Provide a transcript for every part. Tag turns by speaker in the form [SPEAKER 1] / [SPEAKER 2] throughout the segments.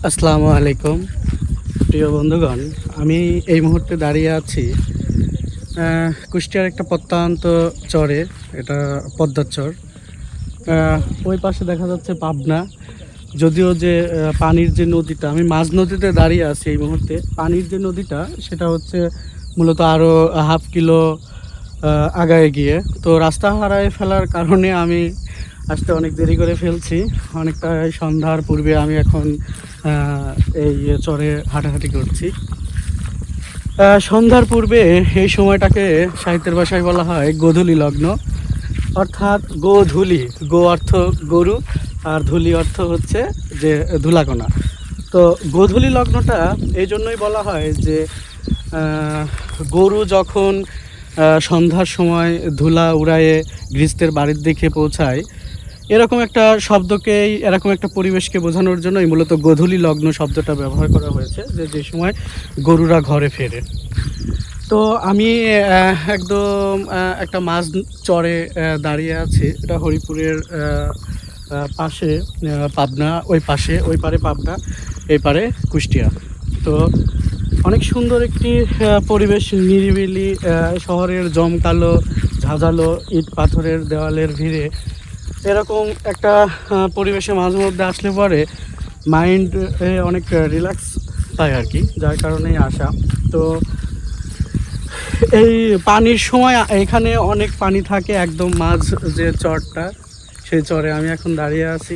[SPEAKER 1] আসসালামু আলাইকুম প্রিয় বন্ধুগণ। আমি এই মুহূর্তে দাঁড়িয়ে আছি কুষ্টিয়ার একটা প্রত্যন্ত চরে। এটা পদ্মার চর। ওই পাশে দেখা যাচ্ছে পাবনা। যদিও যে পানির যে নদীটা, আমি মাঝ নদীতে দাঁড়িয়ে আছি এই মুহূর্তে। পানির যে নদীটা সেটা হচ্ছে মূলত আরও হাফ কিলো আগায় গিয়ে। তো রাস্তা হারায় ফেলার কারণে আমি আসতে অনেক দেরি করে ফেলছি। অনেকটা সন্ধ্যার পূর্বে আমি এখন এই চরে হাঁটাহাঁটি করছি। সন্ধ্যার পূর্বে এই সময়টাকে সাহিত্যের ভাষায় বলা হয় গোধূলি লগ্ন, অর্থাৎ গোধূলি। গো অর্থ গরু, আর ধূলি অর্থ হচ্ছে যে ধুলাকণা। তো গোধূলি লগ্নটা এই জন্যই বলা হয় যে গরু যখন সন্ধ্যার সময় ধুলা উড়ায়ে গৃহস্থের বাড়ির দিকে পৌঁছায়, এরকম একটা শব্দকেই, এরকম একটা পরিবেশকে বোঝানোর জন্যই মূলত গোধূলি লগ্ন শব্দটা ব্যবহার করা হয়েছে, যে সময় গরুরা ঘরে ফেরে। তো আমি একদম একটা মাঝ চরে দাঁড়িয়ে আছি। এটা হরিপুরের পাশে পাবনা, ওই পারে পাবনা, এই পারে কুষ্টিয়া। তো অনেক সুন্দর একটি পরিবেশ, নিরিবিলি, শহরের জমকালো ঝাঁঝালো ইট পাথরের দেওয়ালের ভিড়ে এরকম একটা পরিবেশে মাঝে মধ্যে আসলে পরে মাইন্ড অনেক রিল্যাক্স পায় আর কি, যার কারণেই আসা। তো এই পানির সময় এখানে অনেক পানি থাকে, একদম মাঝ যে চরটা, সেই চরে আমি এখন দাঁড়িয়ে আছি।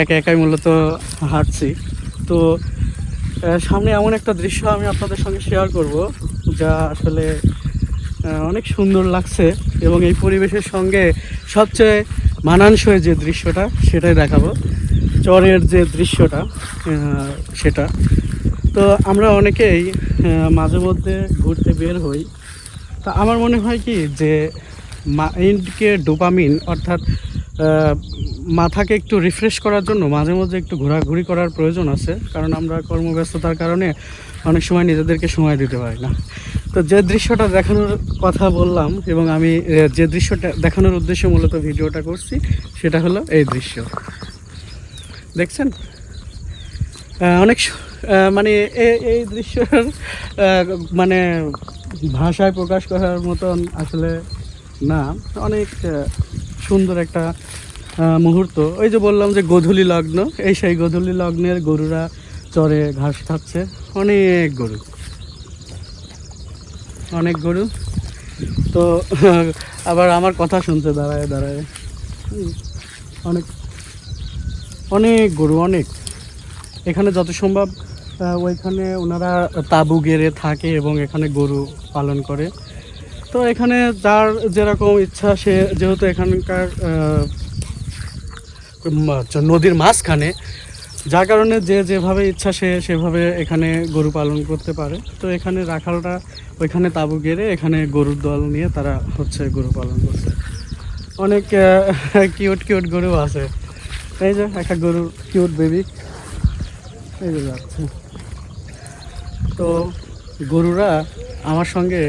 [SPEAKER 1] একা একাই মূলত হাঁটছি। তো সামনে এমন একটা দৃশ্য আমি আপনাদের সঙ্গে শেয়ার করব, যা আসলে অনেক সুন্দর লাগছে, এবং এই পরিবেশের সঙ্গে সবচেয়ে মানানসই যে দৃশ্যটা সেটাই দেখাবো। চরের যে দৃশ্যটা সেটা। তো আমরা অনেকেই মাঝে মধ্যে ঘুরতে বের হই। তা আমার মনে হয় কি যে মাইন্ডকে ডোপামিন, অর্থাৎ মাথাকে একটু রিফ্রেশ করার জন্য মাঝে মধ্যে একটু ঘোরাঘুরি করার প্রয়োজন আছে। কারণ আমরা কর্মব্যস্ততার কারণে অনেক সময় নিজেদেরকে সময় দিতে পারি না। তো যে দৃশ্যটা দেখানোর কথা বললাম, এবং আমি যে দৃশ্যটা দেখানোর উদ্দেশ্যে মূলত ভিডিওটা করছি, সেটা হলো এই দৃশ্য। দেখছেন অনেক মানে এই দৃশ্যের মানে ভাষায় প্রকাশ করার মতন আসলে না। অনেক সুন্দর একটা মুহূর্ত। ওই যে বললাম যে গোধূলি লগ্ন, এই সেই গোধূলি লগ্নের গরুরা চরে ঘাস খাচ্ছে। অনেক গরু, অনেক গরু। তো আবার আমার কথা শুনতে দাঁড়ায় দাঁড়ায় অনেক অনেক গরু, অনেক। এখানে যত সম্ভব ওইখানে ওনারা তাঁবু গেড়ে থাকে এবং এখানে গরু পালন করে। তো এখানে যার যেরকম ইচ্ছা, সে যেহেতু এখানকার নদীর মাঝখানে, যার কারণে যে যেভাবে ইচ্ছা সে সেভাবে এখানে গরু পালন করতে পারে। তো এখানে রাখালরা ওইখানে তাঁবু গেড়ে এখানে গরুর দল নিয়ে তারা হচ্ছে গরু পালন করছে। অনেক কিউট কিউট গরু আছে। এই যে একটা গরুর কিউট বেবি এই যে যাচ্ছে। তো গরুরা আমার সঙ্গে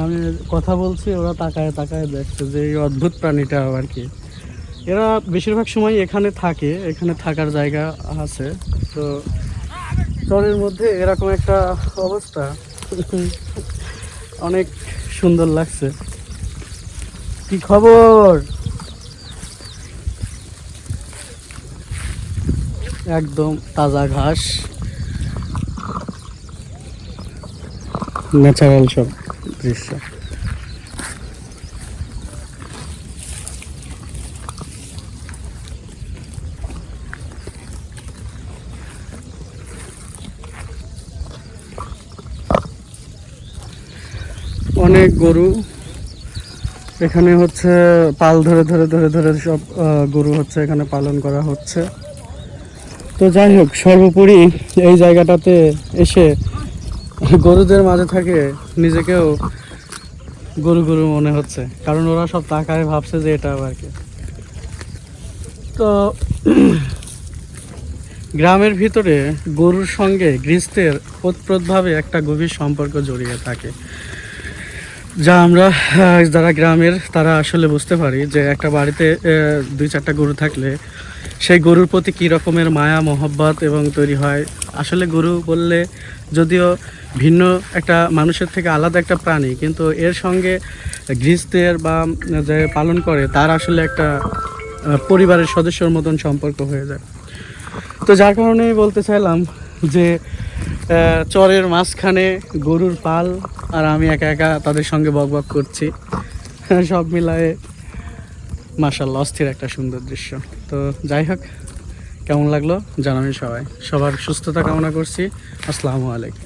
[SPEAKER 1] আমি কথা বলছি, ওরা তাকায় তাকায় দেখছে যে এই অদ্ভুত প্রাণীটা আর কি। এরা বেশিরভাগ সময় এখানে থাকে, এখানে থাকার জায়গা আছে। তো চরের মধ্যে এরকম একটা অবস্থা অনেক সুন্দর লাগছে। কি খবর? একদম তাজা ঘাস, ন্যাচারাল সব দৃশ্য। অনেক গরু এখানে হচ্ছে পাল ধরে ধরে ধরে ধরে সব গরু হচ্ছে এখানে পালন করা হচ্ছে। তো যাই হোক, সর্বোপরি এই জায়গাটাতে এসে গরুদের মাঝে থাকে নিজেকেও গরু গরু মনে হচ্ছে, কারণ ওরা সব তাকায় ভাবছে যে এটা আবার কি। তো গ্রামের ভিতরে গরুর সঙ্গে গৃহস্থের ওতপ্রোতভাবে একটা গভীর সম্পর্ক জড়িয়ে থাকে, যা আমরা যারা গ্রামের তারা আসলে বুঝতে পারি। যে একটা বাড়িতে 2-4টা গরু থাকলে সেই গরুর প্রতি কী রকমের মায়া মহব্বত এবং তৈরি হয়। আসলে গরু বললে যদিও ভিন্ন একটা মানুষের থেকে আলাদা একটা প্রাণী, কিন্তু এর সঙ্গে গৃহস্থের বা যে পালন করে তার আসলে একটা পরিবারের সদস্যর মতন সম্পর্ক হয়ে যায়। তো যার কারণেই বলতে চাইলাম যে চরের মাঝখানে গরুর পাল আর আমি একা একা তাদের সঙ্গে বকবক করছি, সব মিলায়ে মাশাআল্লাহ অস্থির একটা সুন্দর দৃশ্য। তো যাই হোক, কেমন লাগলো জানাবেন সবাই। সবার সুস্থতা কামনা করছি। আসসালামু আলাইকুম।